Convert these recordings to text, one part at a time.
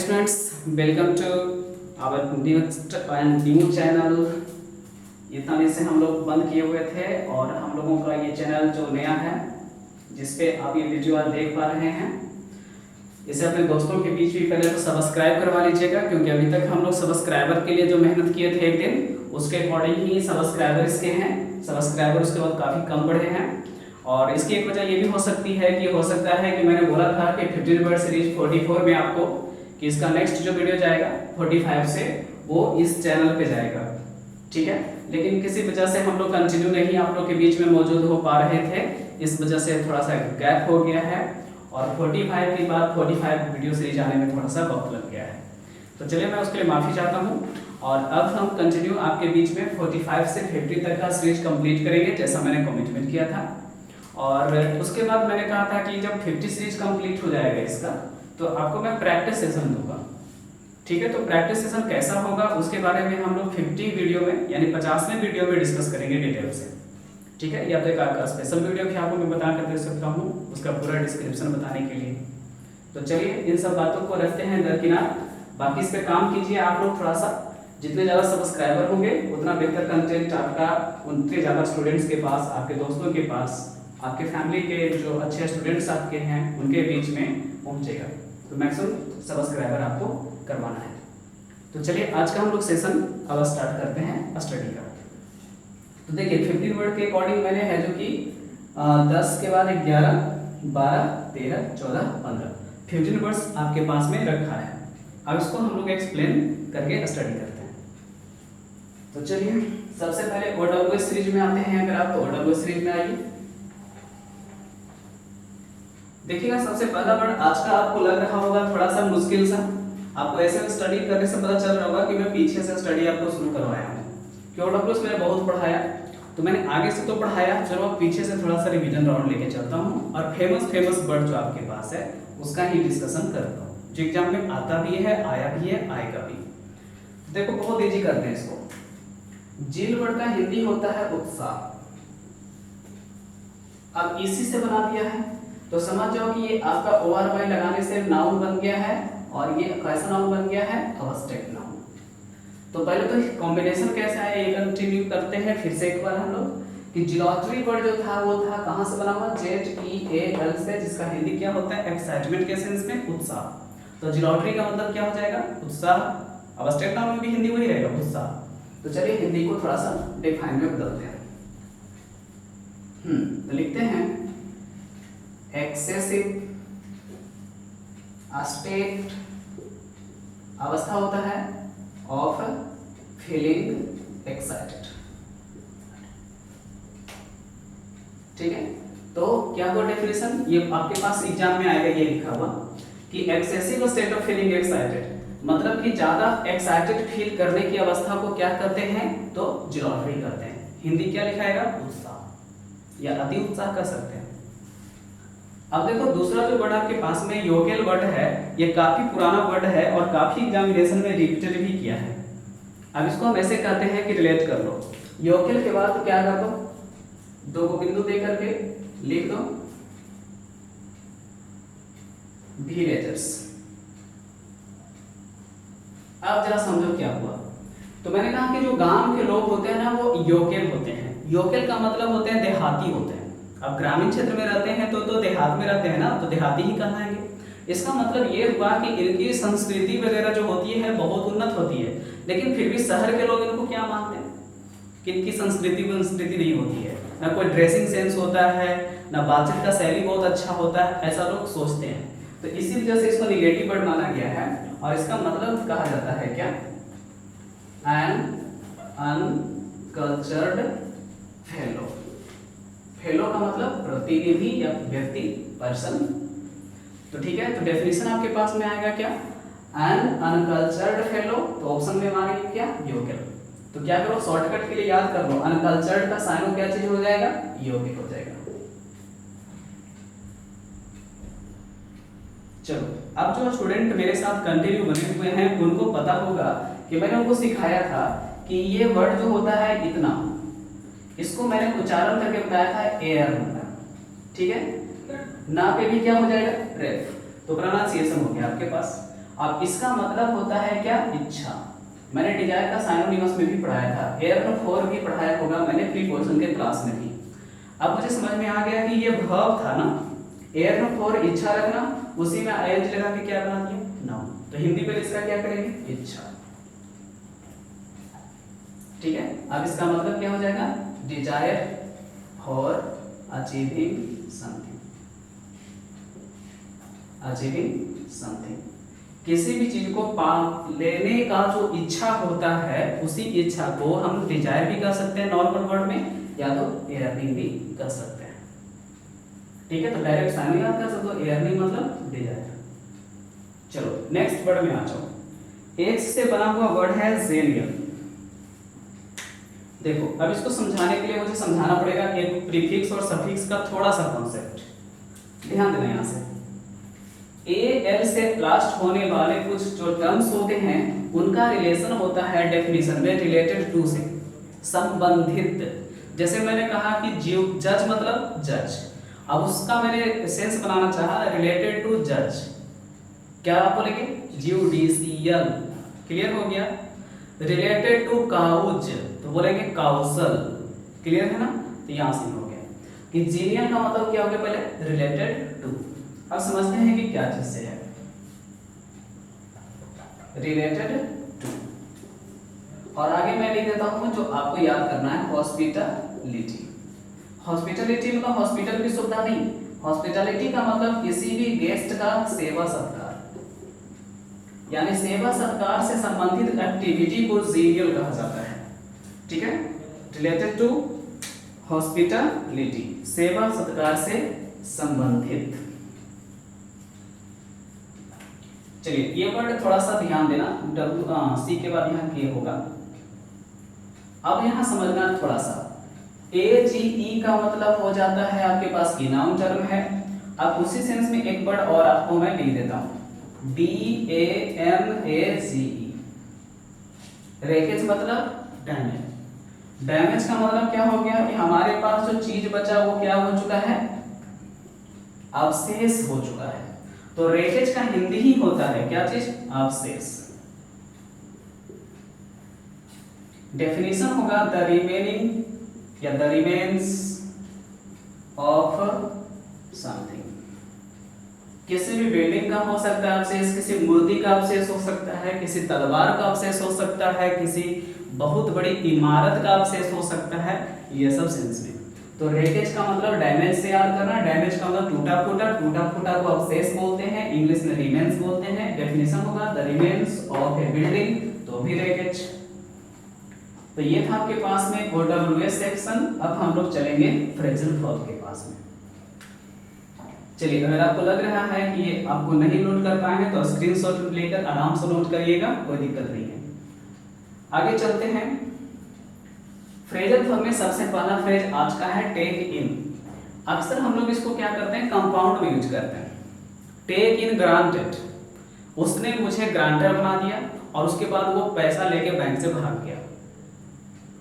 students, welcome to our next and new channel। इतना दिन से हम लोग बंद किए हुए थे और हम लोगों का ये चैनल जो नया है जिसपे आप ये वीडियो देख पा रहे हैं, इसे अपने दोस्तों के बीच भी पहले तो सब्सक्राइब करवा लीजिएगा, क्योंकि अभी तक हम लोग सब्सक्राइबर के लिए जो मेहनत किए थे एक दिन उसके अकॉर्डिंग ही सब्सक्राइबर इसके हैं। सब्सक्राइबर उसके बाद काफ़ी कम बढ़े हैं और इसकी एक वजह ये भी हो सकती है कि हो सकता है कि मैंने बोला था कि 15 वर्ड सीरीज 44 में आपको कि इसका नेक्स्ट जो वीडियो जाएगा 45 से वो इस चैनल पे जाएगा, ठीक है। लेकिन किसी वजह से हम लोग कंटिन्यू नहीं आप लोग के बीच में मौजूद हो पा रहे थे, इस वजह से थोड़ा सा गैप हो गया है और 45 के बाद 45 वीडियो सीरीज आने में थोड़ा सा वक्त लग गया है। तो चलिए मैं उसके लिए माफ़ी चाहता हूँ और अब हम कंटिन्यू आपके बीच में 45 से 50 तक का सीरीज कंप्लीट करेंगे जैसा मैंने कमिटमेंट किया था। और उसके बाद मैंने कहा था कि जब 50 सीरीज कंप्लीट हो जाएगा इसका तो आपको मैं प्रैक्टिस सेशन दूंगा, ठीक है। तो प्रैक्टिस सेशन कैसा होगा उसके बारे में हम लोग 50 वीडियो में यानी 50वें वीडियो में डिस्कस करेंगे डिटेल से, ठीक है। या तो एक स्पेशल वीडियो भी आपको मैं बता कर दे सकता हूँ उसका पूरा डिस्क्रिप्शन बताने के लिए। तो चलिए इन सब बातों को रखते हैं दरकिनार, बाकी इस पे काम कीजिए आप लोग थोड़ा सा। जितने ज़्यादा सब्सक्राइबर होंगे उतना बेहतर कंटेंट आपका उतने ज़्यादा स्टूडेंट्स के पास, आपके दोस्तों के पास, आपके फैमिली के जो अच्छे स्टूडेंट्स आपके हैं उनके बीच में पहुंचेगा। तो मैक्सिमम सब्सक्राइबर आपको करवाना है। तो चलिए आज का हम लोग सेशन अब स्टार्ट करते हैं स्टडी का। तो देखिए 15 वर्ड के अकॉर्डिंग मैंने है जो कि 10 के बाद 11, 12, 13, 14, 15 15 वर्ड्स आपके पास में रखा है। अब इसको हम लोग एक्सप्लेन करके स्टडी करते हैं। तो चलिए सबसे पहले OWS सीरीज में आते हैं। अगर आप तो OWS सीरीज में आइए, देखिएगा सबसे पहला वर्ड आज का आपको लग रहा होगा थोड़ा सा मुश्किल सा। आपको ऐसे स्टडी करने से पता चल रहा होगा कि मैं पीछे से स्टडी आपको शुरू करवाया हूँ, कि OWS मैंने बहुत पढ़ाया तो मैंने आगे से तो पढ़ाया, चलो अब पीछे से थोड़ा सा रिवीजन राउंड लेके चलता हूँ और फेमस वर्ड जो आपके पास है उसका ही डिस्कशन करता हूँ, जो एग्जाम में आता भी है, आया भी है, आएगा भी। देखो बहुत इजी करते हैं इसको। जील वर्ड का हिंदी होता है उत्साह। अब इसी से बना दिया है तो समझ जाओ कि ये आपका ORY लगाने से नाउन बन गया है और ये कैसा नाउन बन गया है, अवस्थेट नाउन। तो पहले तो कॉम्बिनेशन कैसा है ये कंटिन्यू करते हैं फिर से एक बार हम लोग कि जिलॉटरी वर्ड जो था वो था कहाँ से बना हुआ, ZEAL से, जिसका हिंदी क्या होता है, एक्साइटमेंट के सेंस में उत्साह। तो जिलॉटरी का मतलब क्या हो जाएगा, उत्साह। अवस्थेट नाउन में भी हिंदी वही रहेगा, उत्साह। तो चलिए हिंदी को थोड़ा सा डिफाइन में बदलते हैं। तो लिखते हैं एक्सेसिव स्टेट अवस्था होता है ऑफ फीलिंग एक्साइटेड, ठीक है। तो क्या हुआ डेफिनेशन, ये आपके पास एग्जाम में आएगा, ये लिखा हुआ कि excessive state of feeling excited मतलब कि ज्यादा एक्साइटेड फील करने की अवस्था को क्या करते हैं, तो जिलॉटरी करते हैं। हिंदी क्या लिखाएगा, उत्साह या अति उत्साह कर सकते हैं। अब देखो दूसरा जो वर्ड आपके पास में योकेल वर्ड है, ये काफी पुराना वर्ड है और काफी एग्जामिनेशन में रिपीटेड भी किया है। अब इसको हम ऐसे कहते हैं कि रिलेट कर लो। योकेल के बाद तो क्या कर दो, दो को बिंदु दे करके लिख दो विलेजर्स। अब जरा समझो क्या हुआ। तो मैंने कहा कि जो गांव के लोग होते हैं ना वो योकेल होते हैं। योकेल का मतलब होते हैं देहाती होते हैं। अब ग्रामीण क्षेत्र में रहते हैं तो देहात में रहते हैं ना, तो देहाती ही कहलाएंगे। इसका मतलब ये हुआ कि इनकी संस्कृति वगैरह जो होती है बहुत उन्नत होती है, लेकिन फिर भी शहर के लोग इनको क्या मानते हैं कि इनकी संस्कृति नहीं होती है, ना कोई ड्रेसिंग सेंस होता है, ना बातचीत का शैली बहुत अच्छा होता है, ऐसा लोग सोचते हैं। तो इसी वजह से इसको निगेटिव वर्ड माना गया है और इसका मतलब कहा जाता है क्या, एन अनकल्चर्ड फेलो। फेलो का मतलब प्रतिनिधि या व्यक्ति, पर्सन। तो ठीक है, तो डेफिनेशन आपके पास में आएगा क्या, एन अनकल्चर्ड फेलो। तो ऑप्शन में मारेंगे क्या, योकेल। तो क्या करो शॉर्टकट के लिए याद कर लो, अनकल्चर्ड का साइन क्या चीज हो जाएगा, योकेल हो जाएगा। चलो अब जो स्टूडेंट मेरे साथ कंटिन्यू बने हुए हैं उनको पता होगा कि मैंने उनको सिखाया था कि ये वर्ड जो होता है इतना, इसको मैंने उच्चारण करके बताया था एयर होगा, ठीक है ना, पे भी क्या हो जाएगा रेफ। तो प्रोनाउंसिएशन हो गया आपके पास। अब इसका मतलब होता है क्या, इच्छा। मैंने डिजायर का साइनोनिमस में भी पढ़ाया था, एर्न फॉर भी पढ़ाया होगा मैंने प्रीपोजिशन के क्लास में भी। अब मुझे समझ में आ गया कि ये वर्ब था ना, एर्न फॉर इच्छा रखना, उसी में आईएनजी लगा के क्या बना दिया, नाउन। तो हिंदी में इसका क्या करेंगे, इच्छा। ठीक है, अब इसका मतलब क्या हो जाएगा, desire for achieving something, achieving something. किसी भी चीज को पा लेने का जो इच्छा होता है, उसी इच्छा को हम डिजायर भी कर सकते हैं नॉर्मल वर्ड में, या तो एयरनिंग भी कर सकते हैं। ठीक है, तो डायरेक्ट साइनिंग आप कर सकते हो, एयरनिंग मतलब डिजायर। चलो नेक्स्ट वर्ड में आ जाओ। एक्स से बना हुआ वर्ड है जेनियल। देखो अब इसको समझाने के लिए मुझे समझाना पड़ेगा एक प्रीफिक्स और सफिक्स का थोड़ा सा कॉन्सेप्ट। ध्यान देना यहां से, ए एल से लास्ट होने वाले कुछ जो टर्म्स होते हैं उनका रिलेशन होता है डेफिनेशन में रिलेटेड टू से, संबंधित। जैसे मैंने कहा कि जज मतलब जज, अब उसका मैंने सेंस बनाना चाहा रिलेटेड टू जज, क्या आप बोलेंगे, ज्यूडिशियल। क्लियर हो गया। रिलेटेड टू काउज तो बोलेंगे काउसल। क्लियर है ना, तो यहां से हो गया कि जीनियल का मतलब क्या हो गया, पहले रिलेटेड टू। अब समझते हैं कि क्या चीज से है, रिलेटेड टू। और आगे मैं लिख देता हूं जो आपको याद करना है, हॉस्पिटलिटी। हॉस्पिटलिटी मतलब हॉस्पिटल की सुविधा नहीं, हॉस्पिटलिटी का मतलब किसी भी गेस्ट का सेवा सत्कार, यानी सेवा सत्कार से संबंधित एक्टिविटी को जीनियल कहा जाता है। ठीक है, रिलेटेड टू हॉस्पिटलिटी, सेवा सत्कार से संबंधित। चलिए ये वर्ड थोड़ा सा ध्यान देना, सी के बाद यहाँ के होगा। अब यहाँ समझना थोड़ा सा, ए जी ई का मतलब हो जाता है आपके पास की नाउन टर्म है। अब उसी सेंस में एक वर्ड और आपको मैं लिख देता हूँ, D A M A G E. Wreckage मतलब डैमेज। डैमेज का मतलब क्या हो गया कि हमारे पास जो चीज बचा वो क्या हो चुका है, अवशेष हो चुका है। तो रेकेज का हिंदी ही होता है क्या चीज, अवशेष। डेफिनेशन होगा द रिमेनिंग या द रिमेन्स ऑफ समथिंग। किसी भी बिल्डिंग का हो सकता है अवशेष, किसी मूर्ति का अवशेष हो सकता है, किसी तलवार का अवशेष हो सकता है, किसी बहुत बड़ी इमारत का अवशेष हो सकता है, ये सब सेंस में। तो रेकेज का मतलब डैमेज से याद करना, डैमेज का मतलब टूटा फूटा, टूटा फूटा को अवशेष बोलते हैं, इंग्लिश में रिमेन्स बोलते हैं। डेफिनेशन होगा the remains of A building, तो भी रेकेज। तो ये था आपके पास में OWS सेक्शन। अब हम लोग चलेंगे फ्रेजल वर्ब के पास में। चलिए अगर आपको लग रहा है कि ये आपको नहीं नोट कर पाएंगे तो स्क्रीनशॉट लेकर आराम से नोट करिएगा, कोई दिक्कत नहीं है। आगे चलते हैं। फ्रेजल वर्ब में सबसे पहला फ्रेज आज का है टेक इन। अक्सर हम लोग इसको क्या करते हैं, कंपाउंड में यूज करते हैं। टेक इन ग्रांटेड, उसने मुझे ग्रांटर बना दिया और उसके बाद वो पैसा लेके बैंक से भाग गया।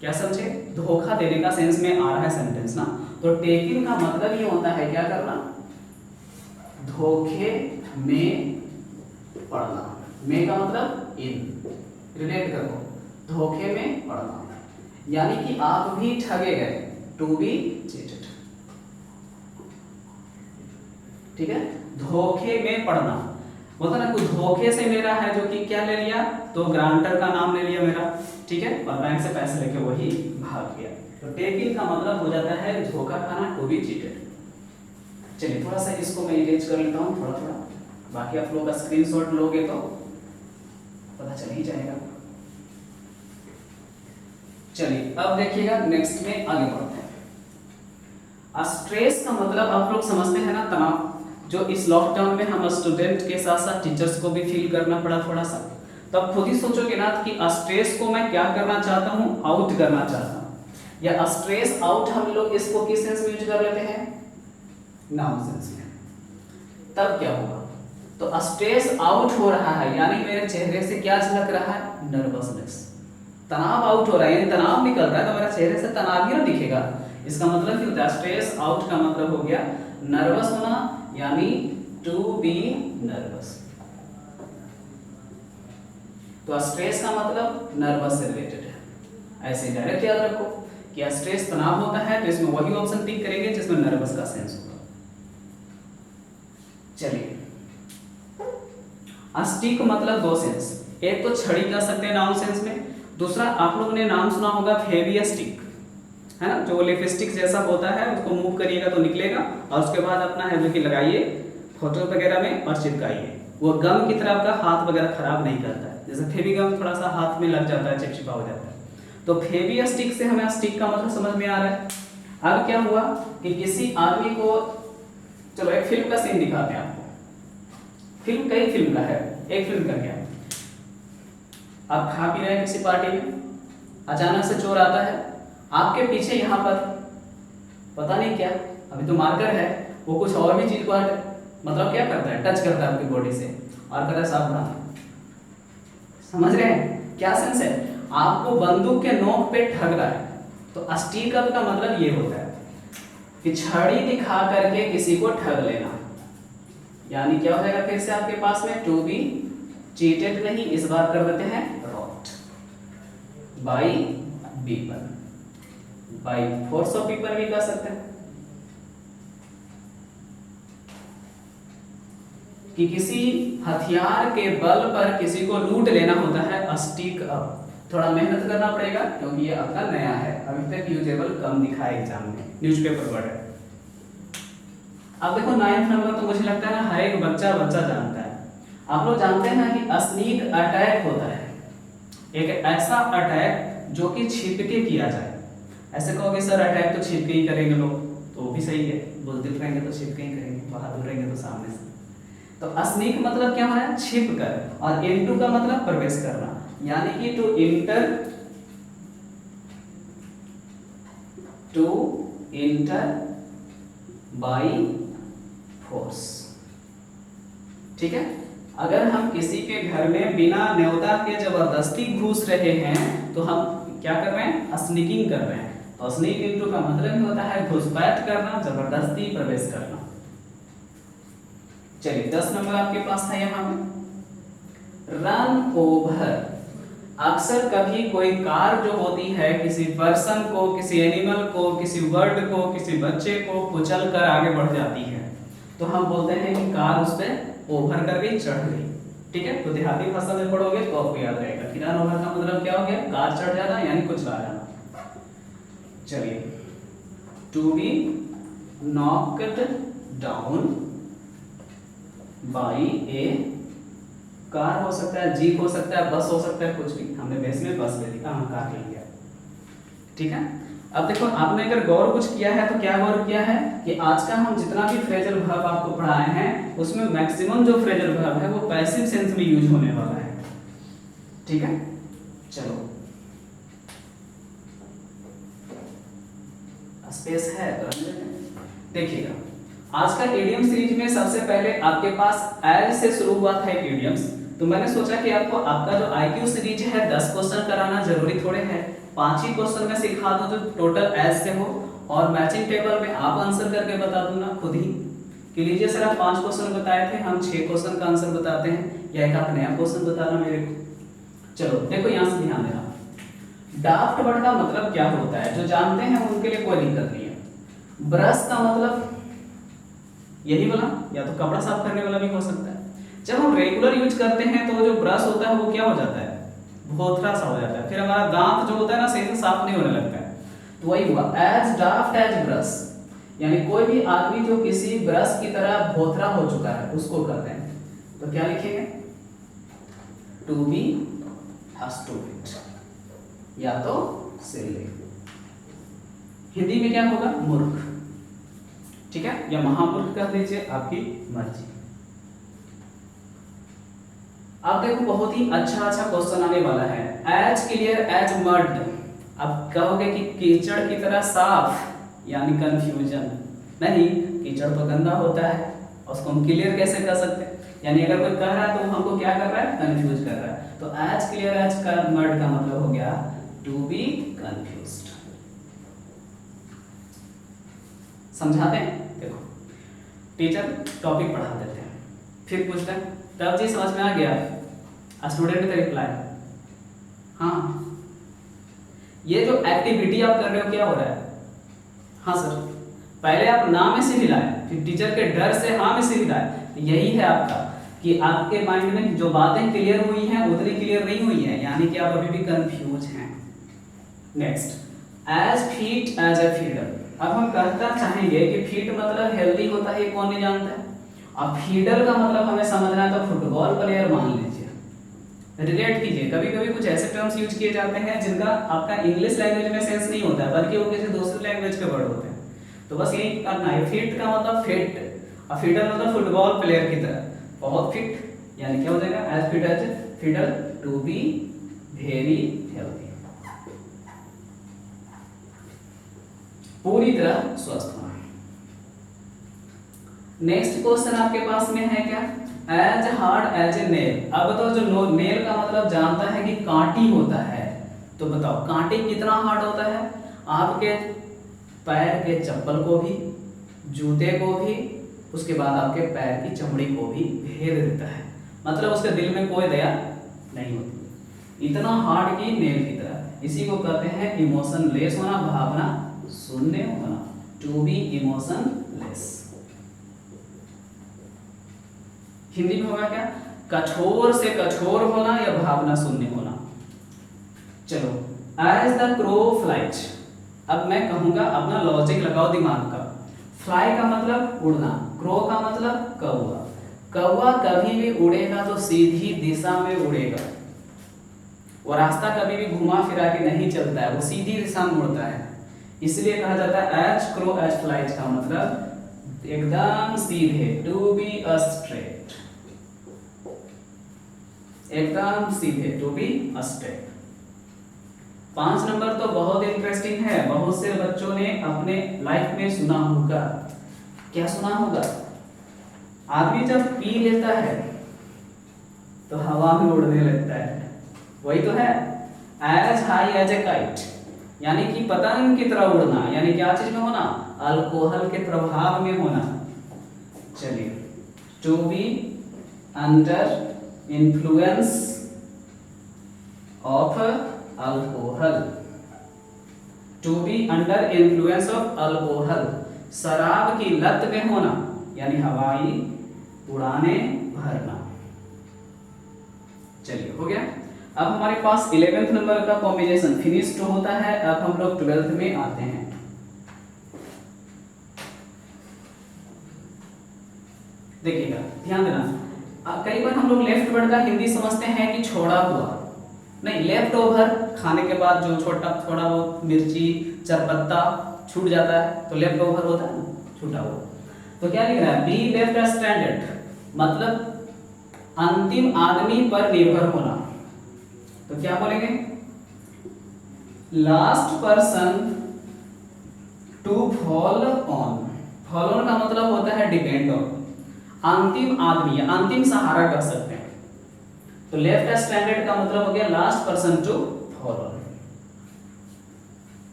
क्या समझे, धोखा देने का सेंस में आ रहा है सेंटेंस ना। तो टेक इन का मतलब ये होता है क्या करना, धोखे में पड़ना। में का मतलब इन, रिलेट करो, धोखे में पड़ना, यानी कि आप भी ठगे गए, टू बी चीटेड। ठीक है, धोखे में पड़ना मतलब ना कुछ धोखे से मेरा है जो कि क्या ले लिया, तो ग्रांटर का नाम ले लिया मेरा, ठीक है, और बैंक से पैसे लेके वही भाग गया। तो टेक इन का मतलब हो जाता है धोखा खाना, टू बी चीटेड। चलिए थोड़ा सा इसको मैं इरेज कर लेता हूँ थोड़ा थोड़ा, बाकी आप लोग का स्क्रीनशॉट लोगे तो पता चल ही जाएगा। चलिए अब देखिएगा नेक्स्ट में आगे बढ़ते हैं। स्ट्रेस का मतलब आप लोग समझते हैं ना, तनाव, जो इस लॉकडाउन में हम स्टूडेंट के साथ साथ टीचर्स को भी फील करना पड़ा थोड़ा सा। तो आप खुद ही सोचोगे ना कि स्ट्रेस को मैं क्या करना चाहता हूँ, आउट करना चाहता हूँ, या स्ट्रेस आउट हम लोग इसको किस सेंस में यूज कर लेते हैं, नाउन सेंस में। तब क्या होगा, तो स्ट्रेस आउट हो रहा है यानी मेरे चेहरे से क्या झलक रहा है, नर्वसनेस। तनाव आउट हो रहा है यानी तनाव निकल रहा है, तो मेरा चेहरे से तनाव ही ना दिखेगा। इसका मतलब क्या होता है, स्ट्रेस आउट का मतलब हो गया नर्वस होना, यानी टू बी नर्वस। तो स्ट्रेस का मतलब नर्वस से रिलेटेड है। ऐसे डायरेक्ट याद रखो कि स्ट्रेस तनाव होता है तो इसमें वही ऑप्शन टिक करेंगे जिसमें नर्वस का सेंस होगा। चलिए, स्टिक मतलब दो सेंस, एक तो छड़ी कह सकते हैं नाउन सेंस में, दूसरा आप लोगों ने नाम सुना होगा फेविस्टिक, है ना, जो लिपस्टिक जैसा होता है, उसको मूव करिएगा तो निकलेगा और उसके बाद अपना है जो कि लगाइए फोटो वगैरह में और चिपकाइए। वो गम की तरह आपका हाथ वगैरह खराब नहीं करता है, जैसे फेविगम थोड़ा सा हाथ में लग जाता है, चिपचिपा हो जाता है। तो फेविस्टिक से हमें स्टिक का मतलब समझ में आ रहा है। अब क्या हुआ कि किसी आदमी को, चलो एक फिल्म का सीन दिखाते हैं आपको। फिल्म कई फिल्म का है, एक फिल्म का क्या, आप खा पी रहे हैं किसी पार्टी में, अचानक से चोर आता है आपके पीछे, यहाँ पर पता नहीं क्या, अभी तो मार्कर है, वो कुछ और भी चीज को मतलब क्या करता है, टच करता है आपकी बॉडी से और कहता है सावधान। समझ रहे हैं क्या सेंस है? आपको बंदूक के नोक पे ठग रहा है, तो स्टिक अप का मतलब ये होता है कि छड़ी दिखा करके किसी को ठग लेना। यानी क्या हो जाएगा फिर से आपके पास में, टू बी चीटेड नहीं, इस बार कर देते हैं rot by people, by force of people भी कह सकते हैं कि किसी हथियार के बल पर किसी को लूट लेना होता है स्टिक अप। थोड़ा मेहनत करना पड़ेगा क्योंकि ये आपका नया है, अभी तक यूजेबल कम दिखा है एग्जाम में, न्यूज़पेपर वर्ड है। अब देखो 9th नंबर तो मुझे लगता है ना हर एक बच्चा जानता है। आप लोग जानते हैं कि स्नीक अटैक होता है, एक ऐसा अटैक जो कि छिप के किया जाए। ऐसे कहोगे सर अटैक तो छिप के ही करेंगे लोग, तो वो भी सही है, बुज़दिल रहेंगे तो छिप के ही करेंगे, बहादुर रहेंगे तो सामने से। तो स्नीक मतलब क्या है, छिप कर, और इनटू का मतलब प्रवेश करना, यानी कि टू इंटर बाय फोर्स। ठीक है, अगर हम किसी के घर में बिना न्योता के जबरदस्ती घुस रहे हैं तो हम क्या कर रहे हैं, स्नीकिंग कर रहे हैं। तो स्नीक इनटू का मतलब ही होता है घुसपैठ करना, जबरदस्ती प्रवेश करना। चलिए 10 नंबर आपके पास है यहाँ पे रन ओवर। अक्सर कभी कोई कार जो होती है किसी पर्सन को, किसी एनिमल को, किसी वर्ड को, किसी बच्चे को कुचल कर आगे बढ़ जाती है, तो हम बोलते हैं कि कार उस पर ओवर कर गई, चढ़ गई। ठीक है, तो देहाती भाषा में पढ़ोगे तो आपको याद रहेगा कि रन ओवर का मतलब क्या हो गया, कार चढ़ जाना यानी कुचला जाना। चलिए, to be knocked down by a car हो सकता है, जीप हो सकता है, बस हो सकता है, कुछ भी। हमने बेस में बस ले लिया, हम कार ले लिया। ठीक है, अब देखो आपने अगर गौर कुछ किया है तो क्या गौर किया है कि आज का हम जितना भी फ्रेजल वर्ब आपको पढ़ाए हैं उसमें मैक्सिमम जो फ्रेजल वर्ब है वो पैसिव सेंस में यूज होने वाला है। ठीक है, चलो स्पेस है तो देखिएगा, आज का इडियम सीरीज में सबसे पहले आपके पास एज से शुरू हुआ था एक इडियम्स, तो मैंने सोचा कि आपको आपका जो आईक्यू सीरीज है 10 क्वेश्चन कराना जरूरी थोड़े है, 5 ही क्वेश्चन में सिखा दो जो टोटल एज से हो, और मैचिंग टेबल में आप आंसर करके बता दूंगा खुद ही कि लीजिए सर आप 5 क्वेश्चन बताए थे, हम 6 क्वेश्चन का आंसर बताते हैं, या एक आप नया क्वेश्चन बताना मेरे को। चलो देखो यहाँ से ध्यान देना, ड्राफ्ट वर्ड का मतलब क्या होता है, जो जानते हैं उनके लिए कोई दिक्कत नहीं है। ब्रश का मतलब यही वाला, या तो कपड़ा साफ करने वाला भी हो सकता है। जब हम रेगुलर यूज करते हैं तो जो ब्रश होता है वो क्या हो जाता है, भोथरा सा हो जाता है, फिर हमारा दांत जो होता है ना सही से साफ नहीं होने लगता है। तो वही हुआ, एज ड्राफ्ट एज ब्रश, यानी कोई भी आदमी जो किसी ब्रश की तरह भोथरा हो चुका है उसको कहते हैं। तो क्या लिखेंगे, टू बी स्टूपिड या तो सिली। हिंदी में क्या होगा, मूर्ख। ठीक है, या महामूर्ख कह दीजिए, आपकी मर्जी। अब देखो बहुत ही अच्छा क्वेश्चन आने वाला है, एज क्लियर एज मड। अब कहोगे कि कीचड़ की तरह साफ, यानी कंफ्यूजन नहीं, कीचड़ तो गंदा होता है, उसको हम क्लियर कैसे कर सकते हैं, यानी अगर कोई कह रहा है तो हमको क्या कर रहा है, कंफ्यूज कर रहा है। तो एज क्लियर एज का मड का मतलब हो गया टू बी कंफ्यूज्ड। समझाते हैं, देखो टीचर टॉपिक पढ़ा देते हैं, फिर पूछते हैं तब जी समझ में आ गया, स्टूडेंट का रिप्लाई हाँ, ये जो एक्टिविटी आप कर रहे हो क्या हो रहा है? हाँ सर, पहले आप ना में से मिलाए, फिर टीचर के डर से हाँ में से मिलाए। यही है आपका कि आपके माइंड में जो बातें क्लियर हुई हैं उतनी क्लियर नहीं हुई है, यानी कि आप अभी भी कंफ्यूज हैं। Next, as fit as a fiddle. अब हम कहना चाहेंगे कि फिट मतलब हेल्दी होता है, कौन नहीं जानता है। अब फीडर का मतलब हमें समझना है, तो फुटबॉल प्लेयर मान लीजिए, रिलेट कीजिए। कभी कभी कुछ ऐसे टर्म्स यूज किए जाते हैं जिनका आपका इंग्लिश लैंग्वेज में सेंस नहीं होता है, बल्कि वो किसी दूसरी लैंग्वेज के वर्ड होते हैं। तो बस यही करना है, फिट का मतलब फिट, और फीडर मतलब फुटबॉल प्लेयर की तरह बहुत फिट, यानी क्या हो जाएगा? As fit as fiddle, to be very healthy, पूरी तरह स्वस्थ होना। नेक्स्ट क्वेश्चन आपके पास में है क्या? As hard as a nail. अब बताओ, जो नेल का मतलब जानता है कि कांटी होता है, तो बताओ कांटी कितना हार्ड होता है? आपके पैर के चप्पल को भी, जूते को भी, उसके बाद आपके पैर की चमड़ी को भी भेद देता है, मतलब उसके दिल में कोई दया नहीं होती, इतना हार्ड की नेल की तरह। इसी को कहते हैं इमोशनलेस होना, भावना शून्य होना, टू बी इमोशनलेस। हिंदी में होगा क्या? कठोर से कठोर होना या भावना शून्य होना। चलो, एज द क्रो फ्लाइज। अब मैं कहूंगा, अपना लॉजिक लगाओ दिमाग का। फ्लाई का मतलब उड़ना, क्रो का मतलब कौवा। कौवा कभी भी उड़ेगा तो सीधी दिशा में उड़ेगा, वो रास्ता कभी भी घुमा फिरा के नहीं चलता है, वो सीधी दिशा में उड़ता है। इसलिए कहा जाता है एज क्रो एज फ्लाइज का मतलब एकदम सीधे, टू बी स्ट्रेट, एकदम सीधे, टू बी स्ट्रेट। 5 नंबर तो बहुत इंटरेस्टिंग है, बहुत से बच्चों ने अपने लाइफ में सुना होगा। क्या सुना होगा? आदमी जब पी लेता है तो हवा में उड़ने लगता है, वही तो है as high as a kite, यानी कि पतंग की तरह उड़ना, यानी क्या चीज में होना? अल्कोहल के प्रभाव में होना। चलिए, to be under influence of alcohol, to be under influence of alcohol, शराब की लत में होना, यानी हवाई उड़ाने भरना। चलिए, हो गया। अब हमारे पास 11th नंबर का कॉम्बिनेशन फिनिश्ड होता है। अब हम लोग 12th में आते हैं। देखिएगा, ध्यान देना, कई बार हम लोग लेफ्ट वर्ड का हिंदी समझते हैं कि छोड़ा हुआ, नहीं, लेफ्ट ओवर, खाने के बाद जो छोटा थोड़ा बहुत मिर्ची चरपत्ता छूट जाता है तो लेफ्ट ओवर होता है ना, छूटा हुआ। तो क्या लिख रहा है? बी लेफ्ट स्टैंडर्ड, मतलब अंतिम आदमी पर निर्भर होना। तो क्या बोलेंगे? Last person to fall on. Fall on का मतलब होता है डिपेंड ऑन, अंतिम आदमी या अंतिम सहारा कह सकते हैं। तो लेफ्ट स्टैंडर्ड का मतलब हो गया last person to fall on.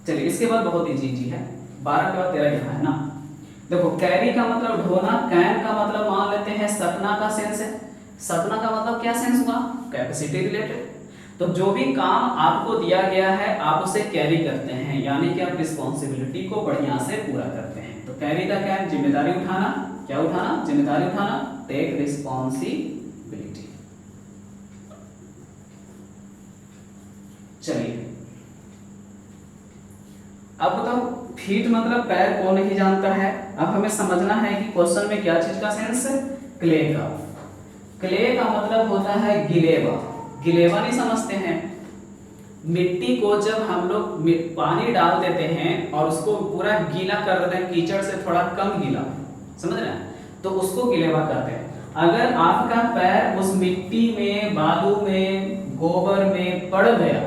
चलिए, इसके बाद बहुत इजी है, 12 के बाद 13 यहाँ है ना। देखो, कैरी का मतलब ढोना, कैन का मतलब मान लेते हैं सपना का सेंस है। सपना का मतलब क्या सेंस हुआ? Capacity related. तो जो भी काम आपको दिया गया है आप उसे कैरी करते हैं, यानी कि आप रिस्पॉन्सिबिलिटी को बढ़िया से पूरा करते हैं। तो कैरी द कैन, जिम्मेदारी उठाना। क्या उठाना? जिम्मेदारी उठाना, टेक रिस्पॉन्सिबिलिटी। चलिए, अब बताओ, फीट मतलब पैर, कौन नहीं जानता है। अब हमें समझना है कि क्वेश्चन में क्या चीज का सेंस है? क्ले का। क्ले का मतलब होता है गिलेवा। गिलेवा नहीं समझते हैं? मिट्टी को जब हम लोग पानी डाल देते हैं और उसको पूरा गीला कर देते हैं, कीचड़ से थोड़ा कम गीला, समझ रहे हैं, तो उसको गिलेवा कहते हैं। अगर आपका पैर उस मिट्टी में, बालू में, गोबर में पड़ गया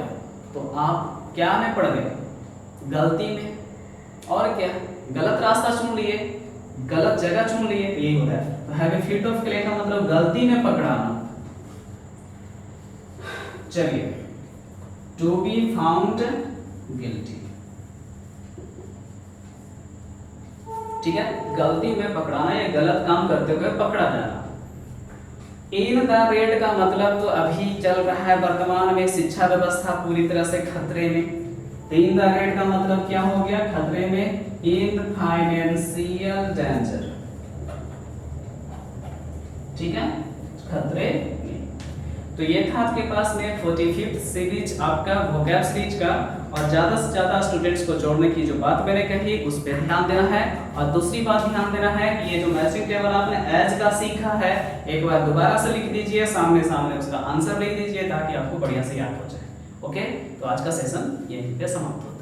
तो आप क्या में पड़ गए? गलती में। और क्या? गलत रास्ता चुन लिए, गलत जगह चुन लिए, यही होता है। तो have a feet of clay का मतलब गलती में पकड़ाना। चलिए, टू बी फाउंड गिल्टी, ठीक है, गलती में पकड़ाना या गलत काम करते हुए पकड़ा जाना। इन द रेड का मतलब तो अभी चल रहा है वर्तमान में शिक्षा व्यवस्था पूरी तरह से खतरे में। तो इन द रेड का मतलब क्या हो गया, खतरे में, इन फाइनेंशियल डेंजर, ठीक है, खतरे में। तो ये था आपके पास में 45th सीरीज आपका वोकैब सीरीज का, और ज़्यादा से ज़्यादा स्टूडेंट्स को जोड़ने की जो बात मैंने कही उस पर ध्यान देना है। और दूसरी बात ध्यान देना है कि ये जो मैचिंग टेबल आपने एज का सीखा है, एक बार दोबारा से लिख दीजिए, सामने सामने उसका आंसर लिख दीजिए ताकि आपको बढ़िया से याद हो जाए। ओके, तो आज का सेशन यहीं पे समाप्त हो।